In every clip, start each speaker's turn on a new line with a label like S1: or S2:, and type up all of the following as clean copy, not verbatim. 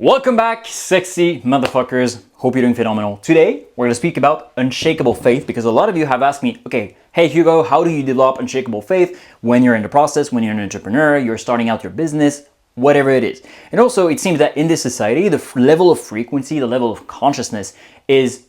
S1: Welcome back, sexy motherfuckers. Hope you're doing phenomenal. Today, we're going to speak about unshakable faith because a lot of you have asked me, okay, hey Hugo, how do you develop unshakable faith when you're in the process, when you're an entrepreneur, you're starting out your business, whatever it is. And also, it seems that in this society, the level of frequency, the level of consciousness is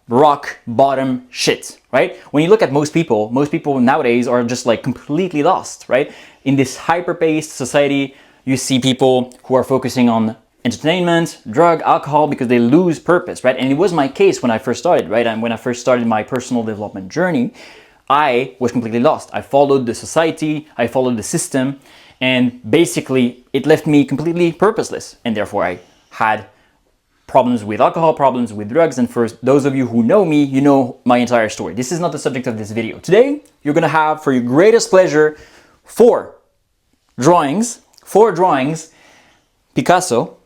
S1: rock bottom shit, right? When you look at most people nowadays are just like completely lost, right? In this hyper-paced society, you see people who are focusing on entertainment, drug, alcohol, because they lose purpose, right? And it was my case when I first started, right? And when I first started my personal development journey, I was completely lost. I followed the society, I followed the system, and basically it left me completely purposeless. And therefore I had problems with alcohol, problems with drugs. And for those of you who know me, you know my entire story. This is not the subject of this video. Today, you're gonna have, for your greatest pleasure, four drawings, Picasso,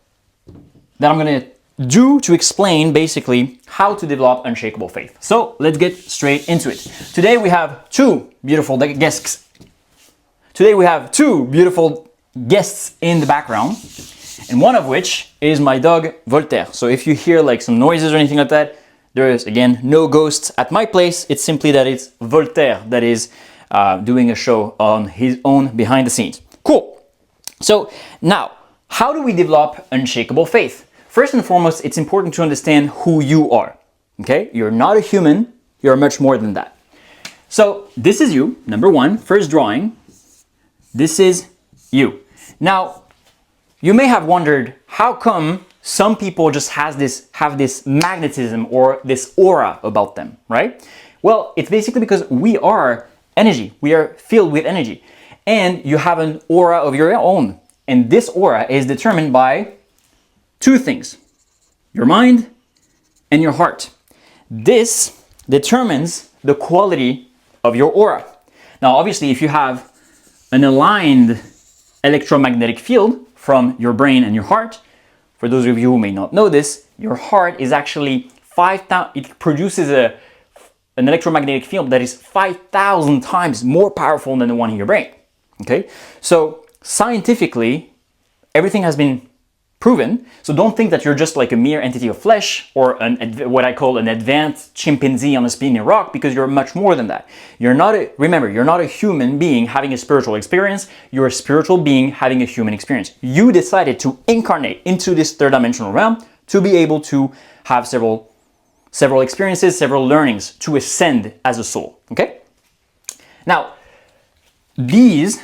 S1: that I'm gonna do to explain basically how to develop unshakable faith. So let's get straight into it. Today we have two beautiful guests. Today we have two beautiful guests in the background, and one of which is my dog Voltaire. So if you hear like some noises or anything like that, there is again no ghosts at my place. It's simply that it's Voltaire that is doing a show on his own behind the scenes. Cool. So now, how do we develop unshakable faith? First and foremost, it's important to understand who you are, okay? You're not a human, you're much more than that. So this is you, number one, first drawing. This is you. Now, you may have wondered, how come some people just have this magnetism or this aura about them, right? Well, it's basically because we are energy. We are filled with energy. And you have an aura of your own. And this aura is determined by two things, your mind and your heart. This determines the quality of your aura. Now, obviously, if you have an aligned electromagnetic field from your brain and your heart, for those of you who may not know this, your heart is actually 5,000, it produces an electromagnetic field that is 5,000 times more powerful than the one in your brain. Okay, so scientifically, everything has been proven. So don't think that you're just like a mere entity of flesh or what I call an advanced chimpanzee on a spinning rock, because you're much more than that. Remember, you're not a human being having a spiritual experience. You're a spiritual being having a human experience. You decided to incarnate into this third dimensional realm to be able to have several experiences, several learnings, to ascend as a soul. Okay? Now, these,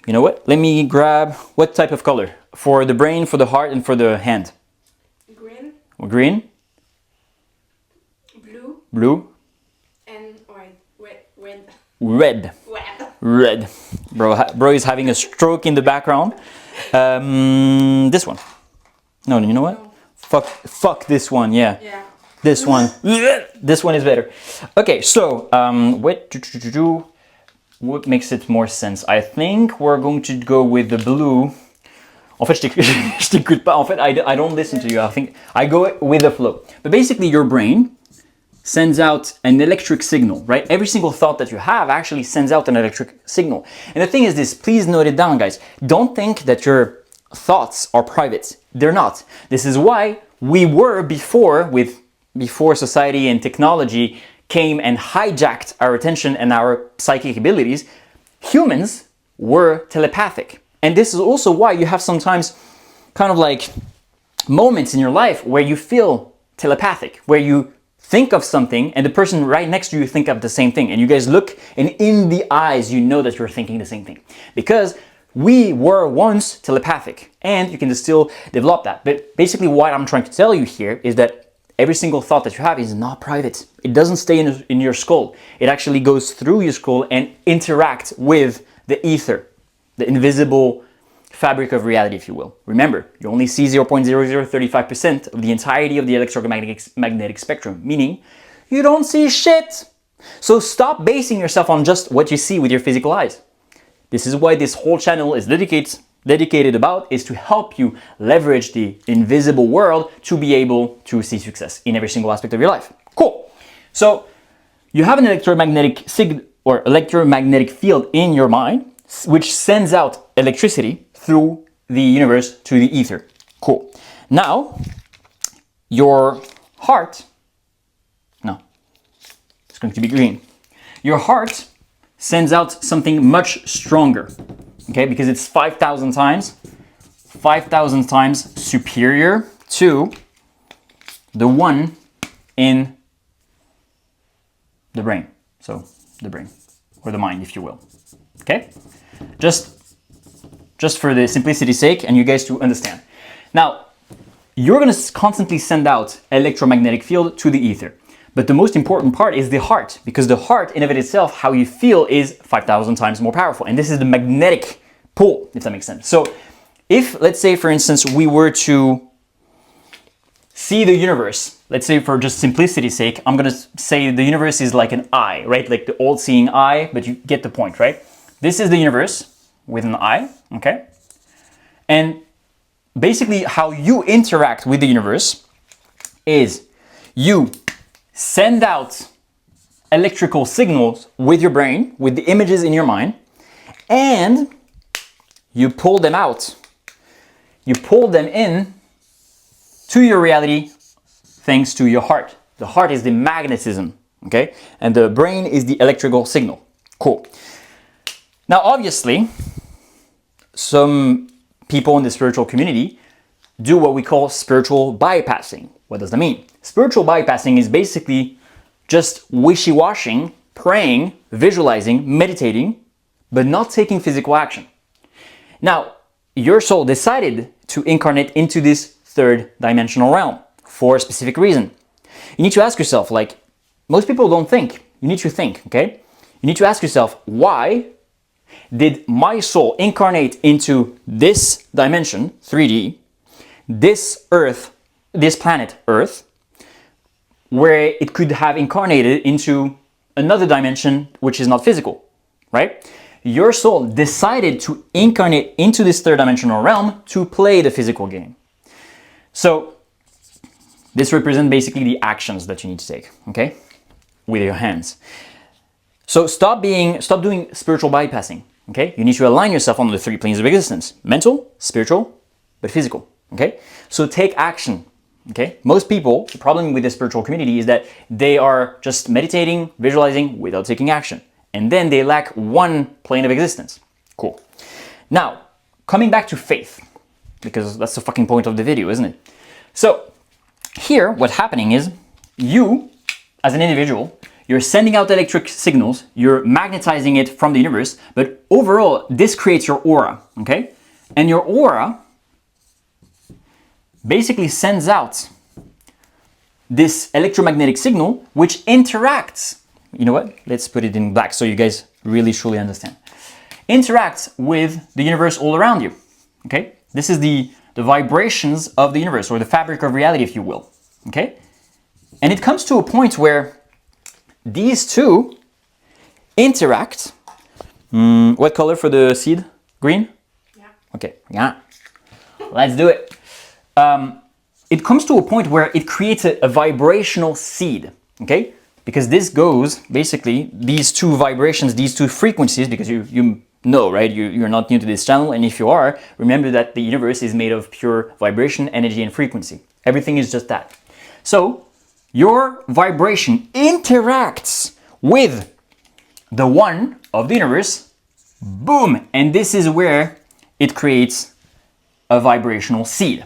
S1: you know what? Let me grab what type of color? For the brain, for the heart, and for the hand?
S2: Green.
S1: Green.
S2: Blue.
S1: Blue.
S2: And red.
S1: Red. Red. Bro is having a stroke in the background. This one. No, you know what?
S2: No.
S1: Fuck this one, yeah.
S2: Yeah.
S1: This one. This one is better. Okay, so what makes it more sense? I think we're going to go with the blue. En fait, je t'écoute pas. En fait, I don't listen to you. I think I go with the flow. But basically, your brain sends out an electric signal, right? Every single thought that you have actually sends out an electric signal. And the thing is this, please note it down, guys. Don't think that your thoughts are private. They're not. This is why we were before society and technology came and hijacked our attention and our psychic abilities, humans were telepathic. And this is also why you have sometimes kind of like moments in your life where you feel telepathic, where you think of something and the person right next to you think of the same thing. And you guys look, and in the eyes, you know that you're thinking the same thing. Because we were once telepathic, and you can still develop that. But basically what I'm trying to tell you here is that every single thought that you have is not private. It doesn't stay in your skull. It actually goes through your skull and interacts with the ether, the invisible fabric of reality, if you will. Remember, you only see 0.0035% of the entirety of the electromagnetic spectrum, meaning you don't see shit. So stop basing yourself on just what you see with your physical eyes. This is why this whole channel is dedicated about is to help you leverage the invisible world to be able to see success in every single aspect of your life. Cool. So you have an electromagnetic field in your mind, which sends out electricity through the universe to the ether. Cool. Now, your heart, no, it's going to be green. Your heart sends out something much stronger, okay? Because it's 5,000 times superior to the one in the brain. So the brain, or the mind, if you will, okay? Just for the simplicity's sake and you guys to understand. Now, you're gonna constantly send out electromagnetic field to the ether. But the most important part is the heart, because the heart in of it itself, how you feel, is 5,000 times more powerful. And this is the magnetic pull, if that makes sense. So if, let's say, for instance, we were to see the universe, let's say for just simplicity's sake, I'm gonna say the universe is like an eye, right? Like the all-seeing eye, but you get the point, right? This is the universe with an eye, okay? And basically how you interact with the universe is you send out electrical signals with your brain, with the images in your mind, and you pull them out. You pull them in to your reality thanks to your heart. The heart is the magnetism, okay? And the brain is the electrical signal. Cool. Now, obviously, some people in the spiritual community do what we call spiritual bypassing. What does that mean? Spiritual bypassing is basically just wishy-washing, praying, visualizing, meditating, but not taking physical action. Now, your soul decided to incarnate into this third dimensional realm for a specific reason. You need to ask yourself, like, most people don't think. You need to think, okay? You need to ask yourself, why did my soul incarnate into this dimension, 3D, this Earth, this planet Earth, where it could have incarnated into another dimension which is not physical, right? Your soul decided to incarnate into this third dimensional realm to play the physical game. So this represents basically the actions that you need to take, okay? With your hands. So stop doing spiritual bypassing, okay? You need to align yourself on the three planes of existence: mental, spiritual, but physical, okay? So take action, okay? Most people, the problem with the spiritual community is that they are just meditating, visualizing without taking action. And then they lack one plane of existence. Cool. Now, coming back to faith, because that's the fucking point of the video, isn't it? So here, what's happening is you, as an individual, you're sending out electric signals, you're magnetizing it from the universe, but overall, this creates your aura, okay? And your aura basically sends out this electromagnetic signal, which interacts, you know what? Let's put it in black so you guys really truly understand. Interacts with the universe all around you, okay? This is the vibrations of the universe, or the fabric of reality, if you will, okay? And it comes to a point where these two interact. What color for the seed? Green?
S2: Yeah.
S1: Okay, yeah. Let's do it. It comes to a point where it creates a vibrational seed, okay? Because this goes, basically, these two vibrations, these two frequencies, because you know, right? You're not new to this channel, and if you are, remember that the universe is made of pure vibration, energy, and frequency. Everything is just that. So, your vibration interacts with the one of the universe, boom, and this is where it creates a vibrational seed.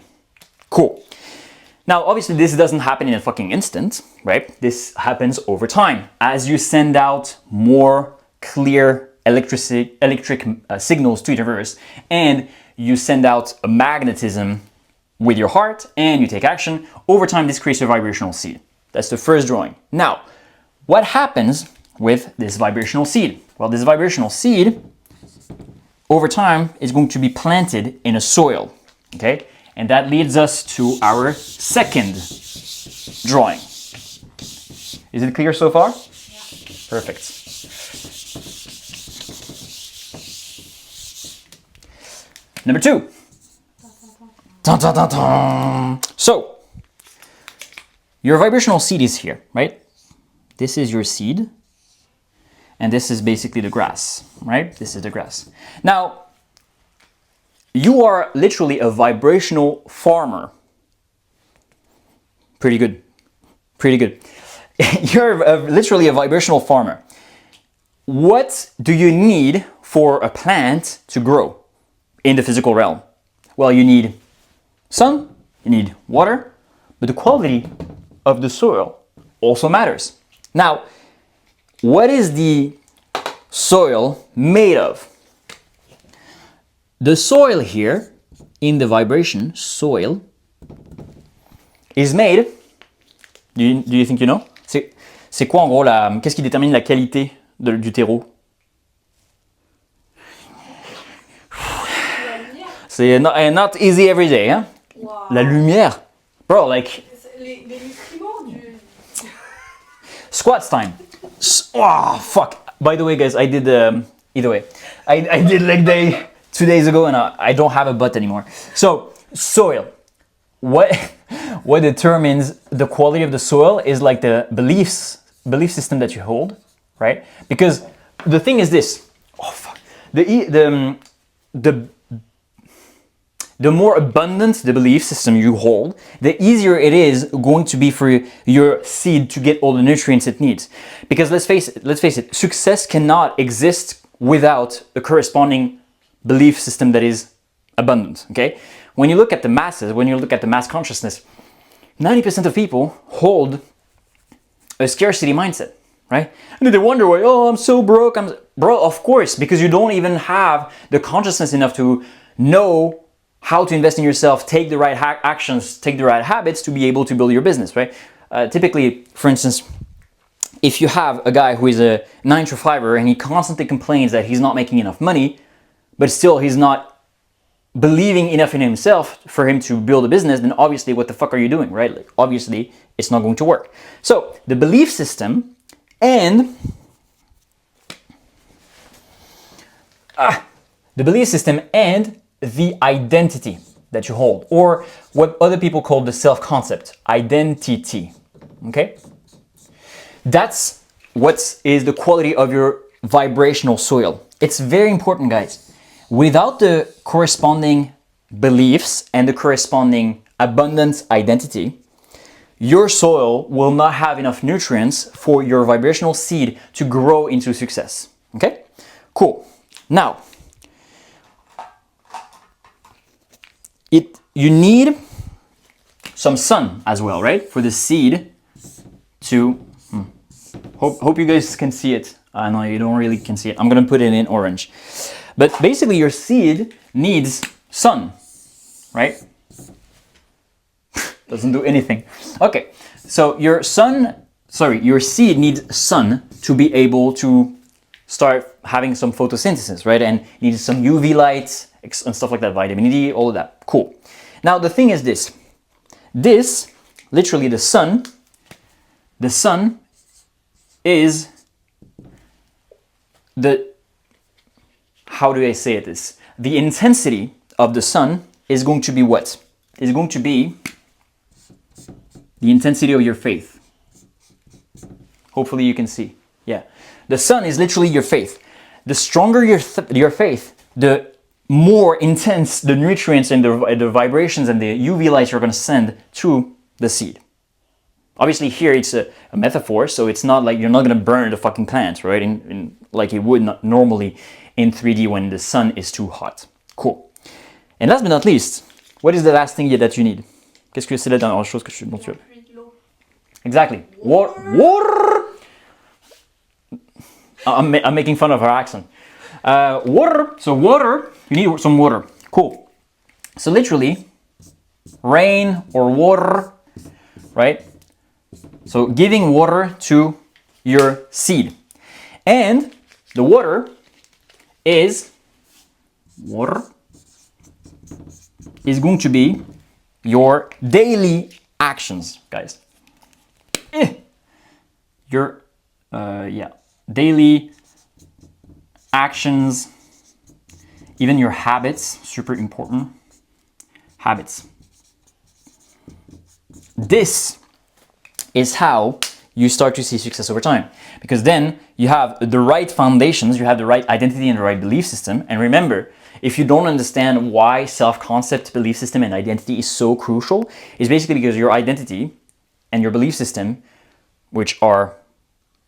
S1: Cool. Now, obviously, this doesn't happen in a fucking instant, right? This happens over time as you send out more clear electric signals to the universe, and you send out a magnetism with your heart, and you take action. Over time, this creates a vibrational seed. That's the first drawing. Now, what happens with this vibrational seed? Well, this vibrational seed, over time, is going to be planted in a soil, okay? And that leads us to our second drawing. Is it clear so far?
S2: Yeah.
S1: Perfect. Number two. Dun, dun, dun, dun. So, your vibrational seed is here, right? This is your seed. And this is basically the grass, right? This is the grass. Now, you are literally a vibrational farmer. Pretty good. Pretty good. You're literally a vibrational farmer. What do you need for a plant to grow in the physical realm? Well, you need sun, you need water, but the quality of the soil also matters. Now, what is the soil made of? The soil here, in the vibration, soil, is made, do you think you know? C'est quoi en gros qu'est-ce qui détermine la qualité du terreau? C'est not easy every day, hein?
S2: Wow.
S1: La lumière. Bro, like...
S2: Les nutriments du...
S1: Squats time. Oh, fuck. By the way, guys, I did, either way, I did leg day 2 days ago and I don't have a butt anymore. So, soil. What determines the quality of the soil is like the belief system that you hold, right? Because the thing is this. Oh, fuck. The more abundant the belief system you hold, the easier it is going to be for your seed to get all the nutrients it needs. Because let's face it, success cannot exist without a corresponding belief system that is abundant, okay? When you look at the masses, when you look at the mass consciousness, 90% of people hold a scarcity mindset, right? And then they wonder why, oh, I'm so broke. Bro, of course, because you don't even have the consciousness enough to know how to invest in yourself, take the right actions, take the right habits to be able to build your business, right? Typically, for instance, if you have a guy who is a 9-to-5er and he constantly complains that he's not making enough money, but still he's not believing enough in himself for him to build a business, then obviously what the fuck are you doing, right? Like, obviously it's not going to work. So the belief system and the identity that you hold, or what other people call the self-concept, identity, okay? That's what is the quality of your vibrational soil. It's very important, guys. Without the corresponding beliefs and the corresponding abundant identity, your soil will not have enough nutrients for your vibrational seed to grow into success, okay? Cool. Now, you need some sun as well, right? For the seed to, hope you guys can see it. I know you don't really can see it. I'm gonna put it in orange. But basically your seed needs sun, right? Doesn't do anything. Okay, so your seed needs sun to be able to start having some photosynthesis, right? And needs some UV light and stuff like that, vitamin D, all of that. Cool. Now the thing is this. This, literally the sun is how do I say this? The intensity of the sun is going to be what? Is going to be the intensity of your faith. Hopefully you can see. Yeah. The sun is literally your faith. The stronger your faith, the more intense the nutrients and the vibrations and the UV light you're going to send to the seed. Obviously here it's a metaphor, so it's not like you're not going to burn the fucking plant, right? In like you would not normally in 3D when the sun is too hot. Cool. And last but not least, what is the last thing that you need? Qu'est-ce que c'est la dernière chose dont tu as? Exactly. Water. I'm making fun of her accent. Water. So water, you need some water. Cool. So literally, rain or water, right? So giving water to your seed. And the water is going to be your daily actions, guys. Your daily actions, even your habits, super important. Habits. This is how you start to see success over time, because then you have the right foundations, you have the right identity and the right belief system. And remember, if you don't understand why self-concept, belief system, and identity is so crucial, is basically because your identity and your belief system, which are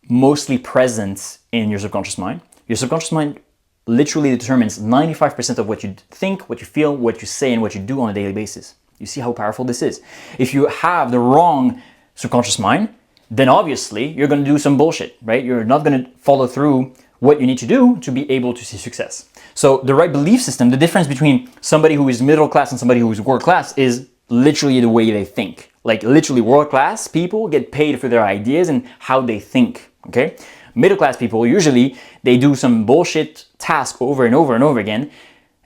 S1: mostly present in your subconscious mind literally determines 95% of what you think, what you feel, what you say, and what you do on a daily basis. You see how powerful this is? If you have the wrong subconscious mind, then obviously you're going to do some bullshit, right? You're not going to follow through what you need to do to be able to see success. So the right belief system, the difference between somebody who is middle class and somebody who is world class is literally the way they think. Like literally world class people get paid for their ideas and how they think, okay? Middle class people, usually they do some bullshit task over and over and over again,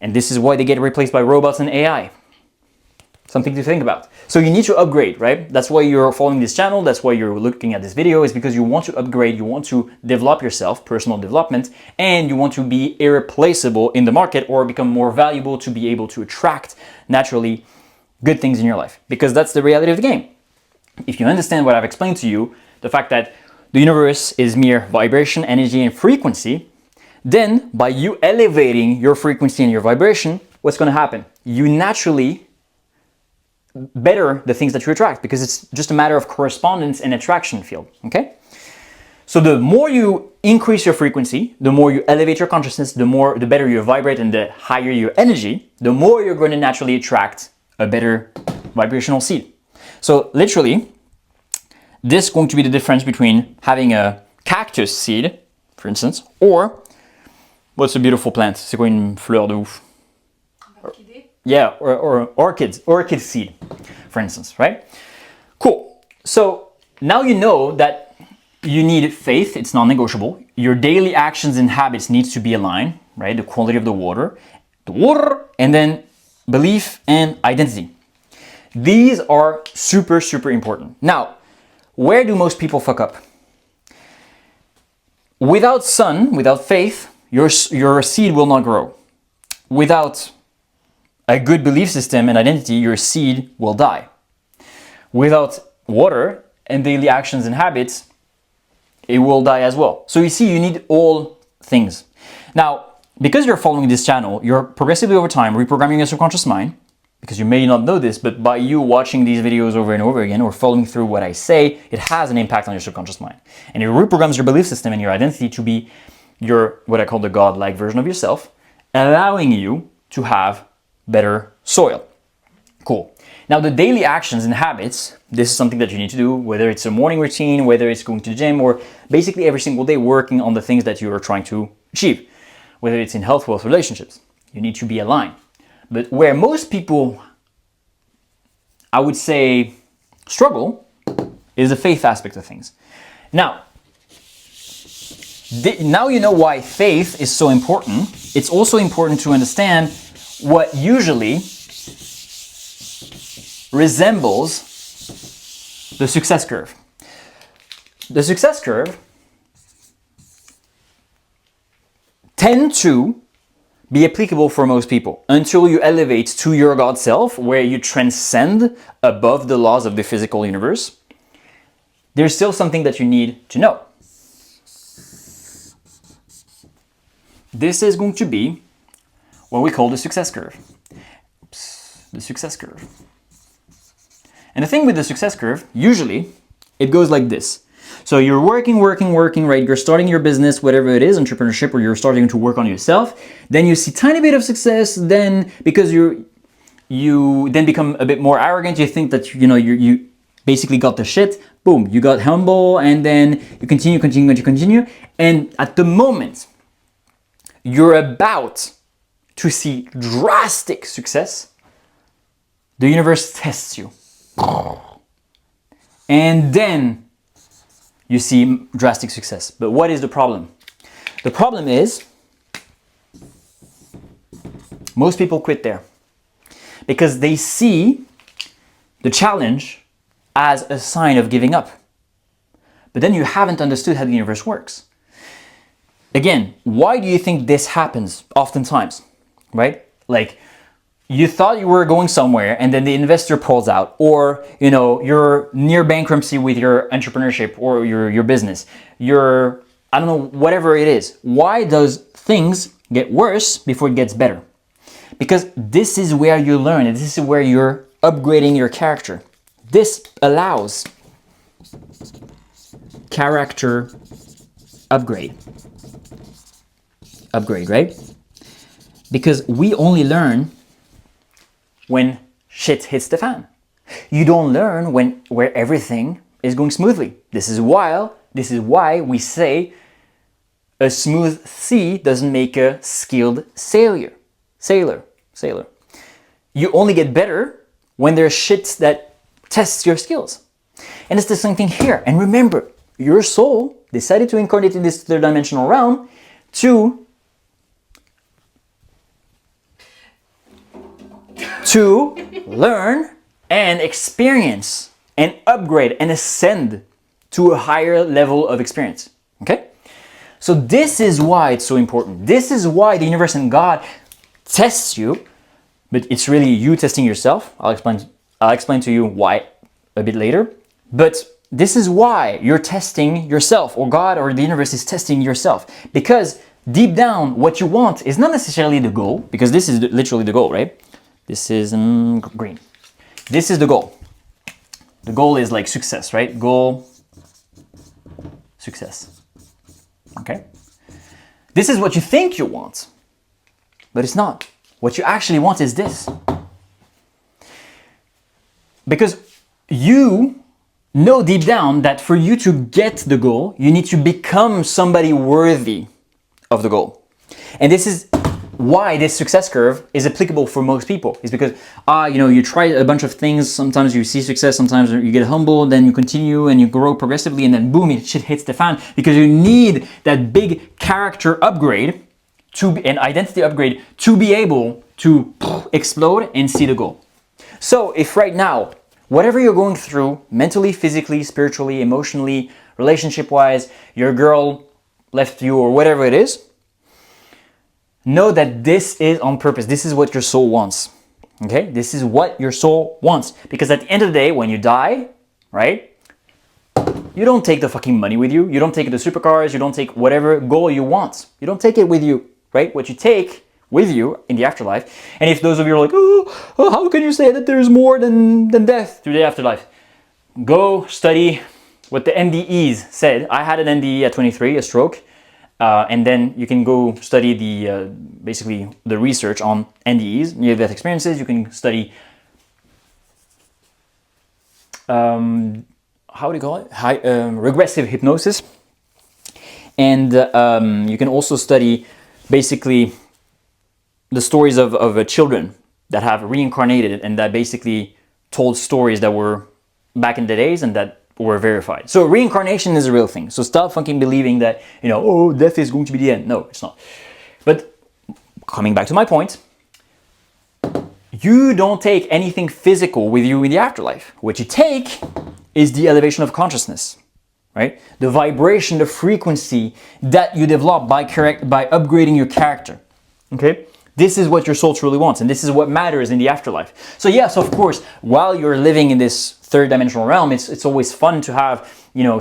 S1: and this is why they get replaced by robots and AI. Something to think about. So you need to upgrade, right? That's why you're following this channel, that's why you're looking at this video, is because you want to upgrade, you want to develop yourself, personal development, and you want to be irreplaceable in the market or become more valuable to be able to attract naturally good things in your life. Because that's the reality of the game. If you understand what I've explained to you, the fact that the universe is mere vibration, energy, and frequency, then by you elevating your frequency and your vibration, what's going to happen? You naturally better the things that you attract, because it's just a matter of correspondence and attraction field, okay? So the more you increase your frequency, the more you elevate your consciousness, the better you vibrate and the higher your energy, the more you're going to naturally attract a better vibrational seed. So literally, this is going to be the difference between having a cactus seed, for instance, or what's a beautiful plant? C'est quoi une fleur de ouf? Yeah, or orchid seed, for instance, right? Cool. So now you know that you need faith, it's non-negotiable. Your daily actions and habits needs to be aligned, right? The quality of the water, and then belief and identity. These are super, super important. Now, where do most people fuck up? Without sun, without faith, your seed will not grow. Without a good belief system and identity, your seed will die. Without water and daily actions and habits, it will die as well. So you see, you need all things. Now, because you're following this channel, you're progressively over time reprogramming your subconscious mind, because you may not know this, but by you watching these videos over and over again or following through what I say, it has an impact on your subconscious mind. And it reprograms your belief system and your identity to be your, what I call the God-like version of yourself, allowing you to have better soil. Cool. Now the daily actions and habits, this is something that you need to do, whether it's a morning routine, whether it's going to the gym, or basically every single day working on the things that you are trying to achieve, whether it's in health, wealth, relationships. You need to be aligned. But where most people, I would say, struggle is the faith aspect of things. Now you know why faith is so important. It's also important to understand what usually resembles the success curve. The success curve tend to be applicable for most people until you elevate to your God self, where you transcend above the laws of the physical universe. There's still something that you need to know. This is going to be what we call the success curve. The success curve. And the thing with the success curve, usually, it goes like this. So you're working, right? You're starting your business, whatever it is, entrepreneurship, or you're starting to work on yourself. Then you see tiny bit of success. Then because you then become a bit more arrogant, you think that you basically got the shit. Boom, you got humble, and then you continue. And at the moment you're about to see drastic success, the universe tests you. And then you see drastic success. But what is the problem? The problem is most people quit there because they see the challenge as a sign of giving up. But then you haven't understood how the universe works. Again, why do you think this happens oftentimes, right? Like, you thought you were going somewhere and then the investor pulls out, or you're near bankruptcy with your entrepreneurship or your business. I don't know, whatever it is. Why does things get worse before it gets better? Because this is where you learn, and this is where you're upgrading your character. This allows character upgrade. Upgrade, right? Because we only learn when shit hits the fan. You don't learn where everything is going smoothly. This is why we say a smooth sea doesn't make a skilled sailor. You only get better when there's shit that tests your skills. And it's the same thing here. And remember, your soul decided to incarnate in this third dimensional realm to learn and experience and upgrade and ascend to a higher level of experience. Okay? So this is why it's so important. This is why the universe and God tests you, but it's really you testing yourself. I'll explain to you why a bit later. But this is why you're testing yourself, or God or the universe is testing yourself. Because deep down, what you want is not necessarily the goal, because this is literally the goal, right? This is green. This is the goal. The goal is like success, right? Goal, success. Okay? This is what you think you want, but it's not. What you actually want is this. Because you know deep down that for you to get the goal, you need to become somebody worthy of the goal. And this is why this success curve is applicable for most people. Is because you try a bunch of things, sometimes you see success, sometimes you get humble, then you continue and you grow progressively, and then boom, shit hits the fan, because you need that big character upgrade an identity upgrade to be able to explode and see the goal. So if right now, whatever you're going through, mentally, physically, spiritually, emotionally, relationship-wise, your girl left you or whatever it is, know that this is on purpose. This is what your soul wants. Okay? This is what your soul wants. Because at the end of the day, when you die, right? You don't take the fucking money with you. You don't take the supercars. You don't take whatever goal you want. You don't take it with you, right? What you take with you in the afterlife. And if those of you are like, oh how can you say that there's more than death to the afterlife? Go study what the NDEs said. I had an NDE at 23, a stroke. And then you can go study the basically the research on NDEs, near-death experiences. You can study how do you call it? Regressive hypnosis. And you can also study basically the stories of children that have reincarnated and that basically told stories that were back in the days and that were verified. So reincarnation is a real thing. So stop fucking believing that, death is going to be the end. No, it's not. But coming back to my point, you don't take anything physical with you in the afterlife. What you take is the elevation of consciousness, right? The vibration, the frequency that you develop by upgrading your character, okay? This is what your soul truly wants, and this is what matters in the afterlife. So yes, of course, while you're living in this third dimensional realm, it's always fun to have,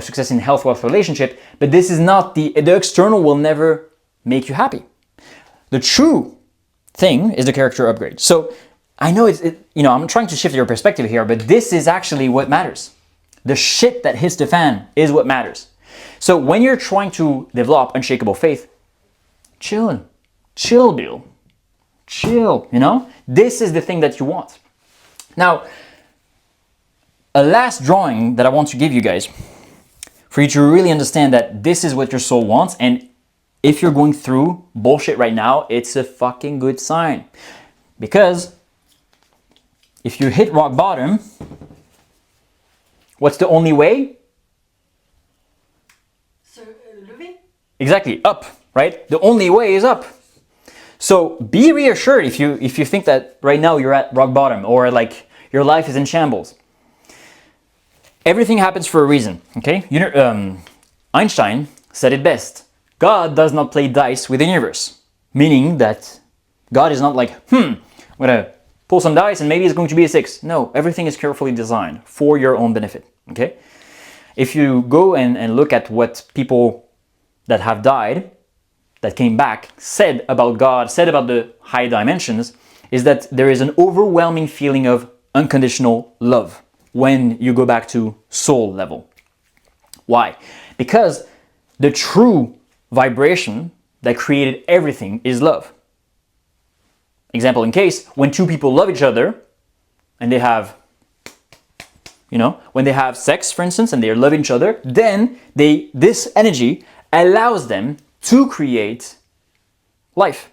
S1: success in health, wealth, relationship, but this is not the external will never make you happy. The true thing is the character upgrade. So I know I'm trying to shift your perspective here, but this is actually what matters. The shit that hits the fan is what matters. So when you're trying to develop unshakable faith, chill, Bill. Chill, This is the thing that you want. Now, a last drawing that I want to give you guys, for you to really understand that this is what your soul wants, and if you're going through bullshit right now, it's a fucking good sign. Because if you hit rock bottom, what's the only way?
S2: So, lever?
S1: Exactly, up, right? The only way is up. So be reassured if you think that right now you're at rock bottom or like your life is in shambles. Everything happens for a reason, okay? Einstein said it best. God does not play dice with the universe. Meaning that God is not like, I'm gonna pull some dice and maybe it's going to be a 6. No, everything is carefully designed for your own benefit, okay? If you go and look at what people that have died, that came back, said about God, said about the high dimensions, is that there is an overwhelming feeling of unconditional love when you go back to soul level. Why? Because the true vibration that created everything is love. Example in case, when two people love each other and they have, when they have sex, for instance, and they love each other, then this energy allows them to create life.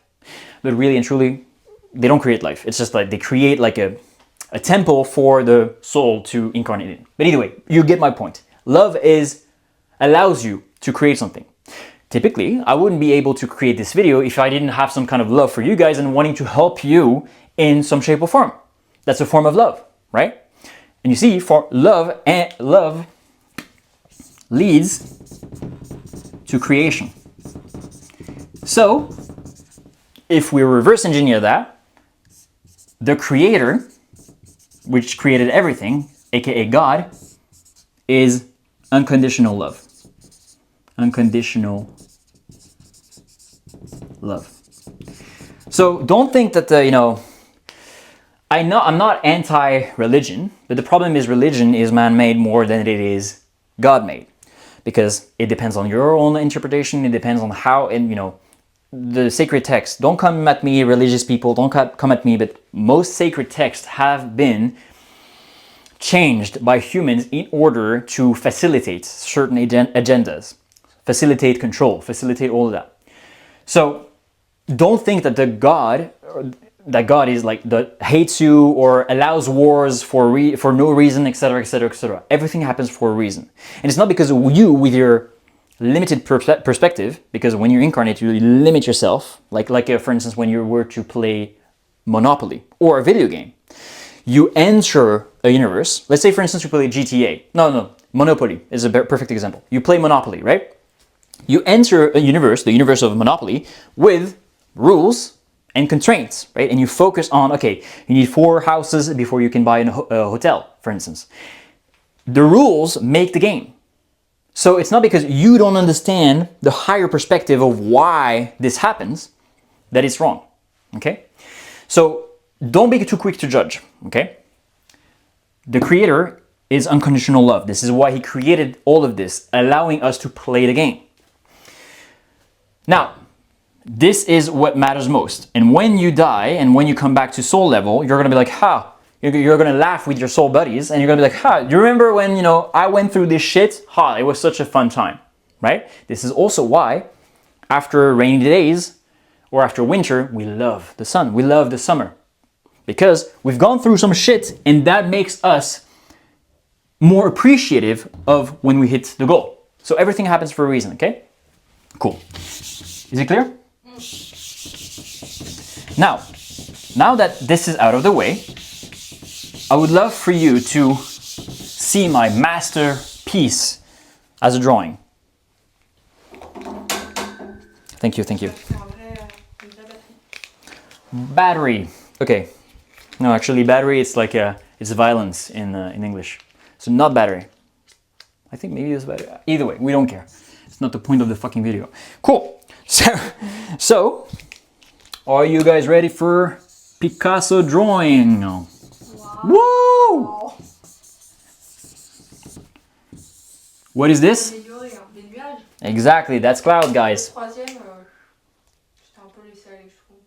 S1: But really and truly, they don't create life. It's just like they create like a temple for the soul to incarnate in. But either way, you get my point. Love allows you to create something. Typically, I wouldn't be able to create this video if I didn't have some kind of love for you guys and wanting to help you in some shape or form. That's a form of love, right? And you see, for love leads to creation. So, if we reverse engineer that, the creator, which created everything, aka God, is unconditional love. Unconditional love. So don't think that I'm not anti-religion, but the problem is religion is man-made more than it is God-made, because it depends on your own interpretation. It depends on how, and the sacred texts. Don't come at me, religious people. Don't come at me. But most sacred texts have been changed by humans in order to facilitate certain agendas, facilitate control, facilitate all of that. So don't think that that God is like that hates you or allows wars for no reason, etc., etc., etc. Everything happens for a reason, and it's not because you, with your limited perspective, because when you incarnate, you limit yourself. Like for instance, when you were to play Monopoly or a video game, you enter a universe. Let's say, for instance, you play GTA. No, Monopoly is a perfect example. You play Monopoly, right? You enter a universe, the universe of Monopoly, with rules and constraints, right? And you focus on, okay, you need 4 houses before you can buy a hotel, for instance. The rules make the game. So it's not because you don't understand the higher perspective of why this happens that it's wrong, okay? So don't be too quick to judge, okay? The creator is unconditional love. This is why he created all of this, allowing us to play the game. Now, this is what matters most. And when you die and when you come back to soul level, you're gonna be like, you're gonna laugh with your soul buddies and you're gonna be like, do you remember when, I went through this shit? It was such a fun time, right? This is also why after rainy days or after winter, we love the sun, we love the summer. Because we've gone through some shit and that makes us more appreciative of when we hit the goal. So everything happens for a reason, okay? Cool. Is it clear? Now that this is out of the way, I would love for you to see my masterpiece as a drawing. Thank you. Battery. Okay. No, actually, battery. It's like it's violence in English. So not battery. I think maybe it's battery. Either way, we don't care. It's not the point of the fucking video. Cool. So, are you guys ready for Picasso drawing?
S2: Wow.
S1: Woo! What is this?
S2: Des nuages.
S1: Exactly, that's cloud, guys.
S2: Le troisième, j'étais un peu laissé aller, je trouve.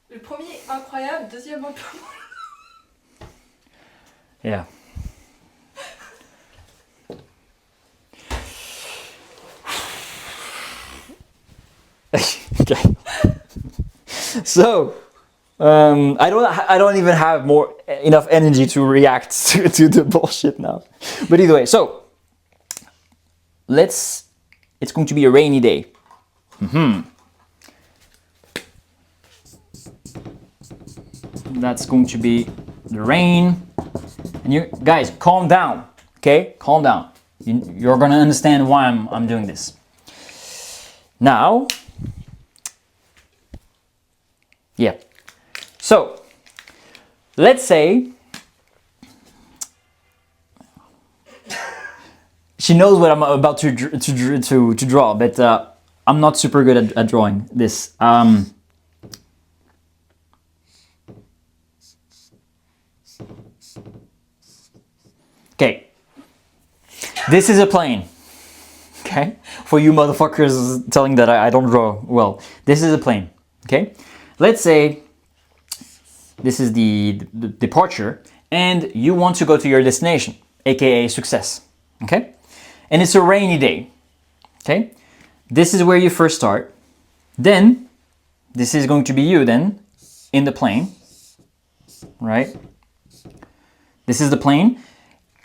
S2: Le premier, incroyable. Deuxième, un peu moins.
S1: Yeah. Okay. So, I don't even have enough energy to react to the bullshit now. But either way, so it's going to be a rainy day. That's going to be the rain. And you guys, calm down, okay? Calm down. You're gonna understand why I'm doing this. Now, yeah. So, let's say she knows what I'm about to draw, but I'm not super good at drawing this. Okay. This is a plane. Okay? For you motherfuckers telling that I don't draw well. This is a plane. Okay? Let's say this is the departure and you want to go to your destination, aka success. Okay? And it's a rainy day. Okay? This is where you first start. Then this is going to be you then in the plane. Right? This is the plane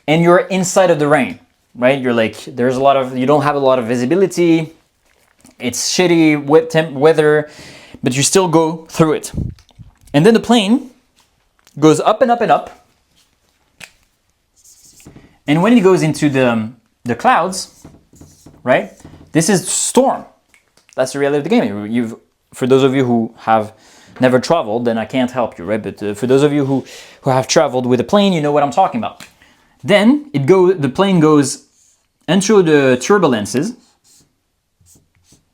S1: and you're inside of the rain. Right? You're like, you don't have a lot of visibility. It's shitty weather, but you still go through it. And then the plane goes up and up and up. And when it goes into the clouds, right? This is storm. That's the reality of the game. For those of you who have never traveled, then I can't help you, right? But for those of you who have traveled with a plane, you know what I'm talking about. Then the plane goes into the turbulences.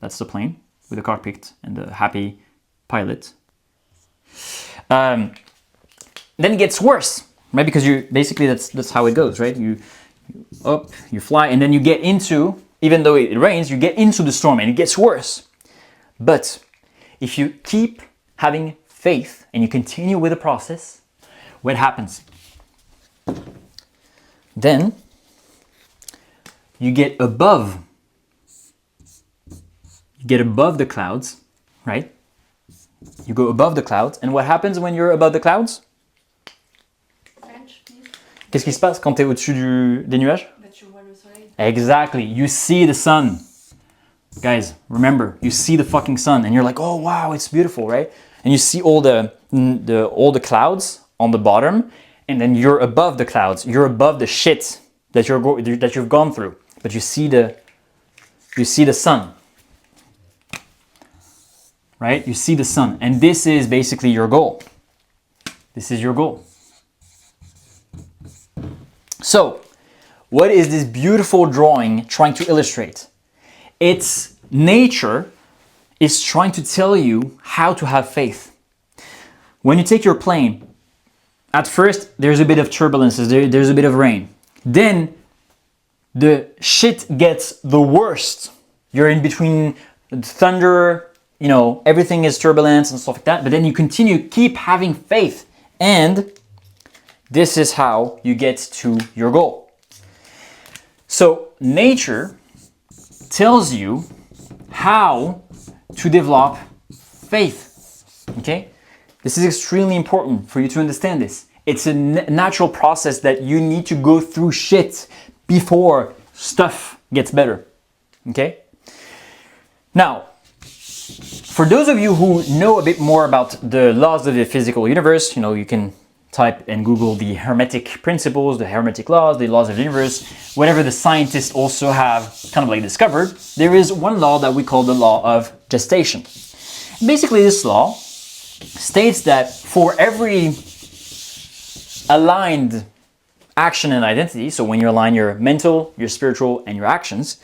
S1: That's the plane with the cockpit and the happy pilot. Then it gets worse, right? Because that's how it goes, right? You fly, and then you get into, even though it rains, you get into the storm and it gets worse. But if you keep having faith and you continue with the process, what happens? Then you get above the clouds, right? You go above the clouds, and what happens when you're above the clouds? Qu'est-ce qui se passe quand t'es au-dessus des nuages?
S2: Tu vois le soleil.
S1: Exactly, you see the sun. Guys, remember, you see the fucking sun, and you're like, oh wow, it's beautiful, right? And you see all the clouds on the bottom, and then you're above the clouds. You're above the shit that you've gone through. But you see the sun, right? You see the sun, and this is basically your goal. This is your goal. So, what is this beautiful drawing trying to illustrate? It's nature is trying to tell you how to have faith. When you take your plane, at first there's a bit of turbulences, there's a bit of rain. Then the shit gets the worst. You're in between thunder, everything is turbulence and stuff like that. But then you keep having faith. And this is how you get to your goal. So nature tells you how to develop faith. Okay? This is extremely important for you to understand this. It's a natural process that you need to go through shit before stuff gets better, okay? Now, for those of you who know a bit more about the laws of the physical universe, you can type and Google the Hermetic principles, the Hermetic laws, the laws of the universe, whatever the scientists also have kind of like discovered. There is one law that we call the law of gestation. Basically, this law states that for every aligned action and identity, so when you align your mental, your spiritual, and your actions,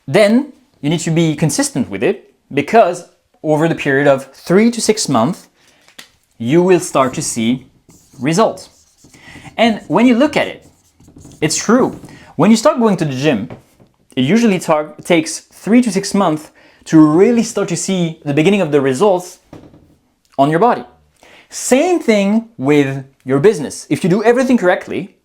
S1: then you need to be consistent with it, because over the period of 3 to 6 months, you will start to see results. And when you look at it, it's true. When you start going to the gym, it usually takes 3 to 6 months to really start to see the beginning of the results on your body. Same thing with your business. If you do everything correctly,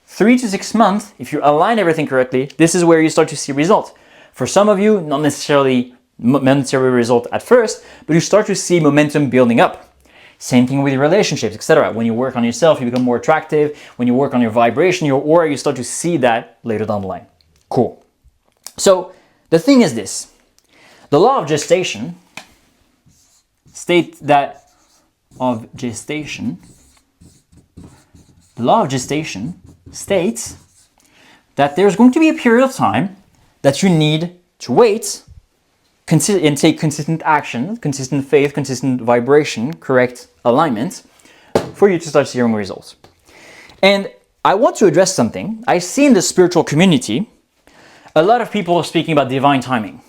S1: 3 to 6 months, if you align everything correctly, this is where you start to see results. For some of you, not necessarily monetary result at first, but you start to see momentum building up. Same thing with your relationships, etc. When you work on yourself, you become more attractive. When you work on your vibration, your aura, you start to see that later down the line. Cool. So the thing is this. The law of gestation states that the law of gestation states that there's going to be a period of time that you need to wait and take consistent action, consistent faith, consistent vibration, correct alignment for you to start seeing results. And I want to address something. I see in the spiritual community, a lot of people are speaking about divine timing.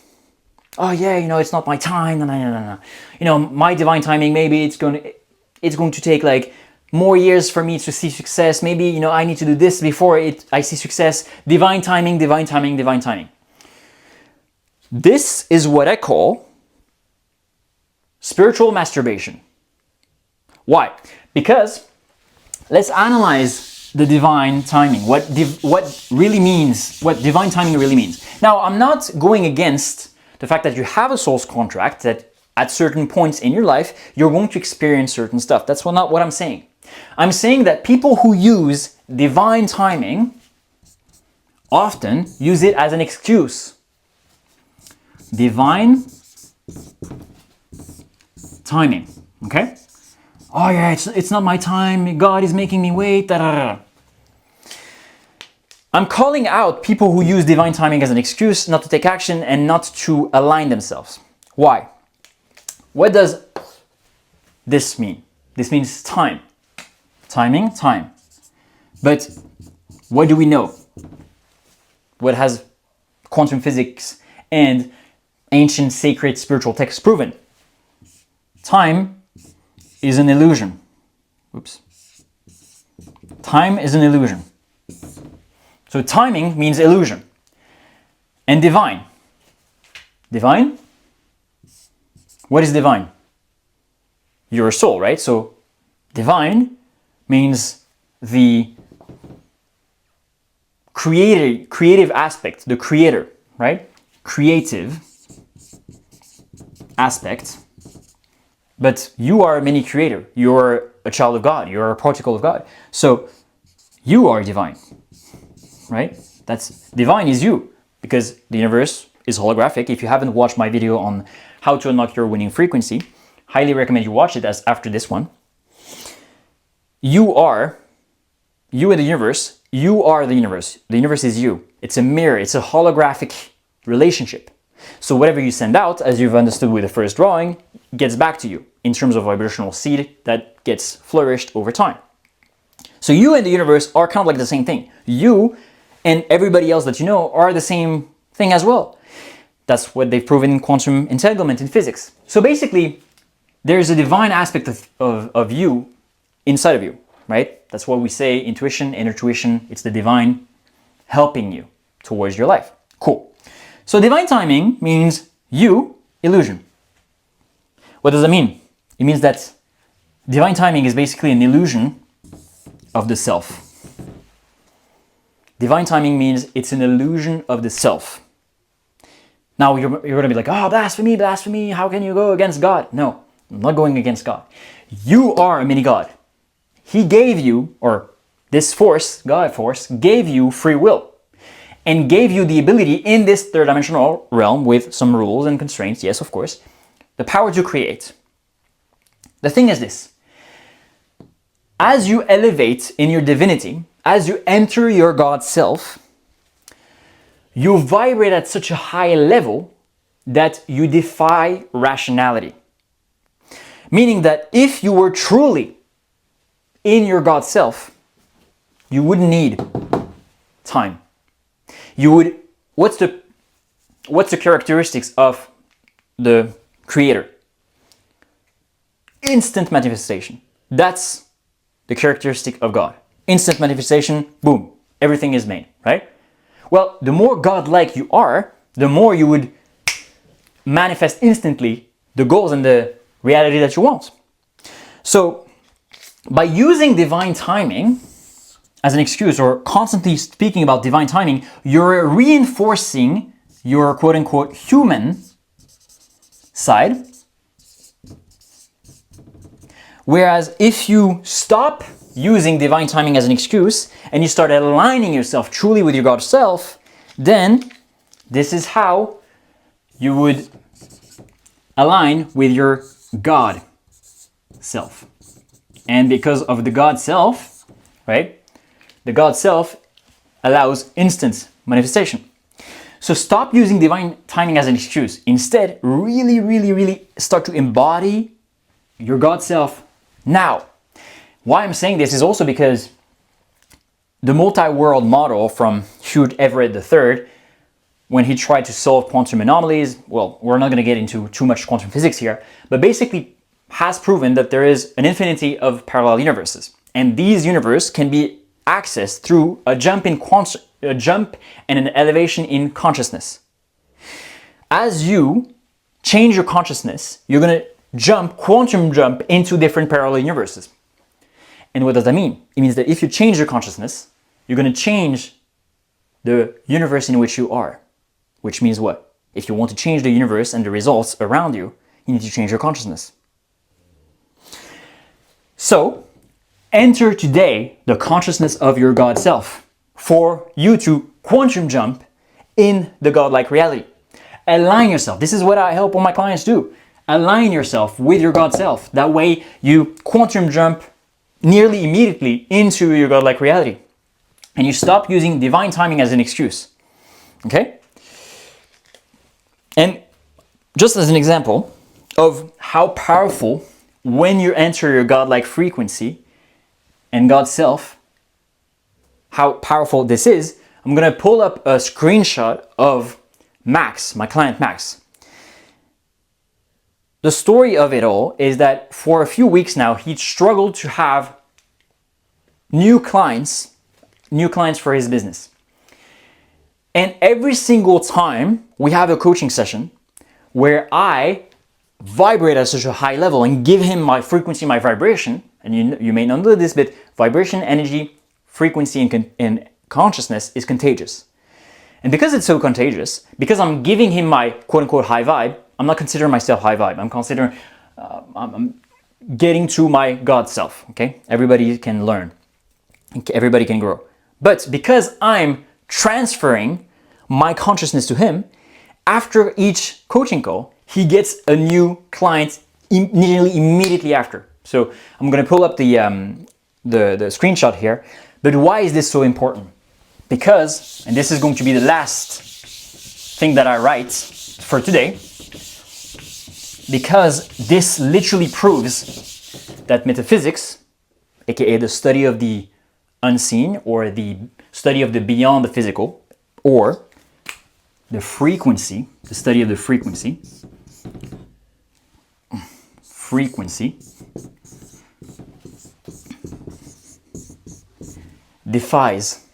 S1: Oh yeah, it's not my time, no. My divine timing, maybe it's going to take like more years for me to see success. Maybe, you know, I need to do this before I see success. Divine timing, divine timing, divine timing. This is what I call spiritual masturbation. Why? Because let's analyze the divine timing. What divine timing really means. Now, I'm not going against the fact that you have a soul's contract, that at certain points in your life, you're going to experience certain stuff. That's not what I'm saying. I'm saying that people who use divine timing often use it as an excuse. Divine timing, okay? Oh yeah, it's not my time, God is making me wait, da, da, da. I'm calling out people who use divine timing as an excuse not to take action and not to align themselves. Why? What does this mean? This means time. Timing, time. But what do we know? What has quantum physics and ancient sacred spiritual texts proven? Time is an illusion. Oops. Time is an illusion. So timing means illusion. And divine. Divine? What is divine? You're a soul, right? So divine means the creative aspect, the creator, right? Creative aspect. But you are a mini creator. You're a child of God. You're a particle of God. So you are divine, right? That's divine is you, because the universe is holographic. If you haven't watched my video on how to unlock your winning frequency, highly recommend you watch it as after this one. You and the universe, you are the universe. The universe is you. It's a mirror. It's a holographic relationship. So whatever you send out, as you've understood with the first drawing, gets back to you in terms of vibrational seed that gets flourished over time. So you and the universe are kind of like the same thing. You and everybody else that you know are the same thing as well. That's what they've proven in quantum entanglement in physics. So basically, there's a divine aspect of you inside of you, right? That's what we say, intuition, inner tuition. It's the divine helping you towards your life. Cool. So divine timing means you, illusion. What does that mean? It means that divine timing is basically an illusion of the self. Divine timing means it's an illusion of the self. Now you're going to be like, oh, blasphemy, blasphemy. How can you go against God? No, I'm not going against God. You are a mini God. He gave you, or this force, God force, gave you free will and gave you the ability in this third dimensional realm with some rules and constraints, yes, of course, the power to create. The thing is this: as you elevate in your divinity, as you enter your God self, you vibrate at such a high level that you defy rationality. Meaning that if you were truly in your God self, you wouldn't need time. You would, what's the characteristics of the creator? Instant manifestation. That's the characteristic of God. Instant manifestation, boom, everything is made, right? Well, the more God-like you are, the more you would manifest instantly the goals and the reality that you want. So, by using divine timing as an excuse, or constantly speaking about divine timing, you're reinforcing your quote-unquote human side. Whereas if you stop using divine timing as an excuse and you start aligning yourself truly with your God self, then this is how you would align with your God self. And because of the God self, right? The God self allows instant manifestation. So stop using divine timing as an excuse. Instead, really, really, really start to embody your God self now. Why I'm saying this is also because the multi-world model from Hugh Everett III, when he tried to solve quantum anomalies, well, we're not going to get into too much quantum physics here, but basically has proven that there is an infinity of parallel universes. And these universe can be accessed through a jump and an elevation in consciousness. As you change your consciousness, you're going to quantum jump into different parallel universes. And what does that mean? It means that if you change your consciousness, you're going to change the universe in which you are. Which means what? If you want to change the universe and the results around you, you need to change your consciousness. So, enter today the consciousness of your God self for you to quantum jump in the godlike reality. Align yourself. This is what I help all my clients do. Align yourself with your God self. That way you quantum jump nearly immediately into your godlike reality. And you stop using divine timing as an excuse. Okay? And just as an example of how powerful when you enter your godlike frequency and God self, how powerful this is, I'm going to pull up a screenshot of Max, my client Max. The story of it all is that for a few weeks now, he struggled to have new clients for his business. And every single time we have a coaching session where I vibrate at such a high level and give him my frequency, my vibration, and you may not know this, but vibration, energy, frequency, and consciousness is contagious. And because it's so contagious, because I'm giving him my quote-unquote high vibe, I'm not considering myself high vibe. I'm getting to my God self, okay? Everybody can learn. Everybody can grow. But because I'm transferring my consciousness to him, after each coaching call, he gets a new client nearly immediately after. So I'm going to pull up the screenshot here. But why is this so important? Because, and this is going to be the last thing that I write for today, because this literally proves that metaphysics, aka the study of the unseen or the study of the beyond the physical, or the frequency, the study of the frequency defies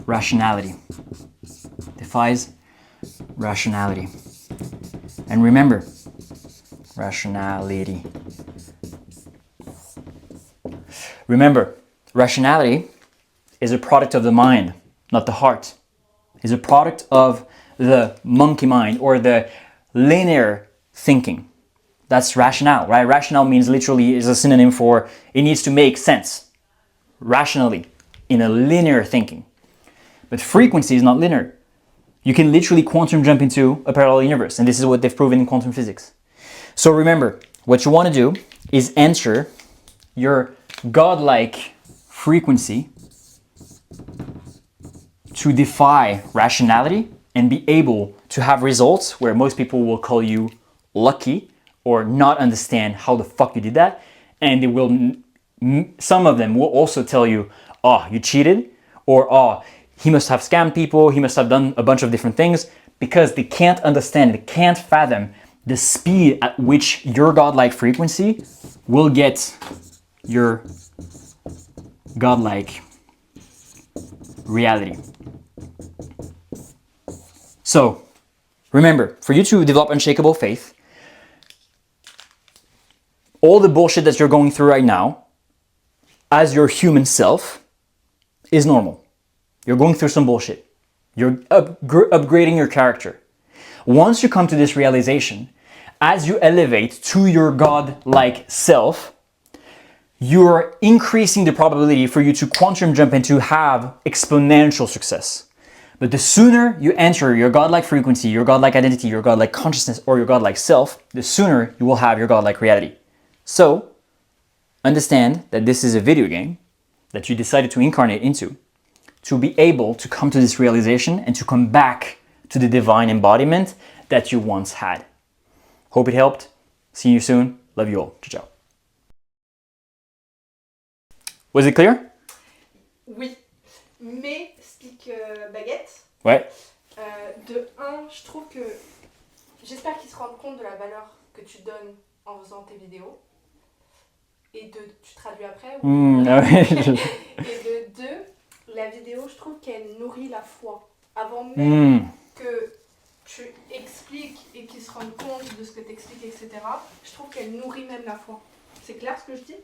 S1: rationality. Defies rationality. And remember, rationality. Remember, rationality is a product of the mind, not the heart. It's a product of the monkey mind or the linear thinking. That's rationale, right? Rationale means literally is a synonym for it needs to make sense rationally in a linear thinking. But frequency is not linear. You can literally quantum jump into a parallel universe, and this is what they've proven in quantum physics. So remember, what you want to do is enter your godlike frequency to defy rationality and be able to have results where most people will call you lucky or not understand how the fuck you did that, and they will, some of them will also tell you, oh, you cheated, or oh, he must have scammed people, he must have done a bunch of different things, because they can't understand, they can't fathom the speed at which your godlike frequency will get your godlike reality. So, remember, for you to develop unshakable faith, all the bullshit that you're going through right now, as your human self, is normal. You're going through some bullshit. You're upgrading your character. Once you come to this realization, as you elevate to your God-like self, you're increasing the probability for you to quantum jump and to have exponential success. But the sooner you enter your godlike frequency, your godlike identity, your godlike consciousness, or your godlike self, the sooner you will have your godlike reality. So, understand that this is a video game that you decided to incarnate into to be able to come to this realization and to come back to the divine embodiment that you once had. Hope it helped. See you soon. Love you all. Ciao, ciao. Was it clear?
S2: Oui. Mais, stick baguette.
S1: Ouais.
S2: De un, je trouve que... J'espère qu'ils se rendent compte de la valeur que tu donnes en faisant tes vidéos. Et de, tu traduis après
S1: Ouais.
S2: Et de deux, la vidéo, je trouve qu'elle nourrit la foi. Avant même que tu expliques et qu'ils se rendent compte de ce que tu expliques, etc., je trouve qu'elle nourrit même la foi. C'est clair ce que je dis?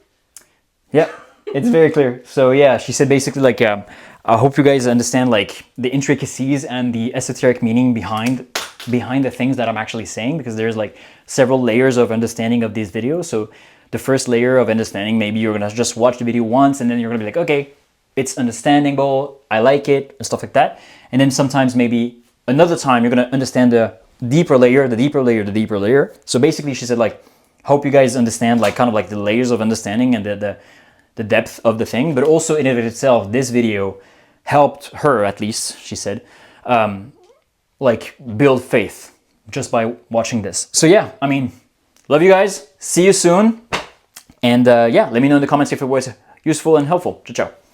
S1: Yeah, it's very clear. So yeah, she said basically like, I hope you guys understand like the intricacies and the esoteric meaning behind the things that I'm actually saying, because there's like several layers of understanding of these videos. So the first layer of understanding, maybe you're gonna just watch the video once and then you're gonna be like, okay, it's understandable, I like it, and stuff like that. And then sometimes maybe another time you're gonna understand the deeper layer, the deeper layer, the deeper layer. So basically she said like, hope you guys understand like kind of like the layers of understanding and the depth of the thing, but also in and of itself, this video helped her, at least she said, like build faith just by watching this. So yeah, I mean, love you guys. See you soon. And yeah, let me know in the comments if it was useful and helpful. Ciao, ciao.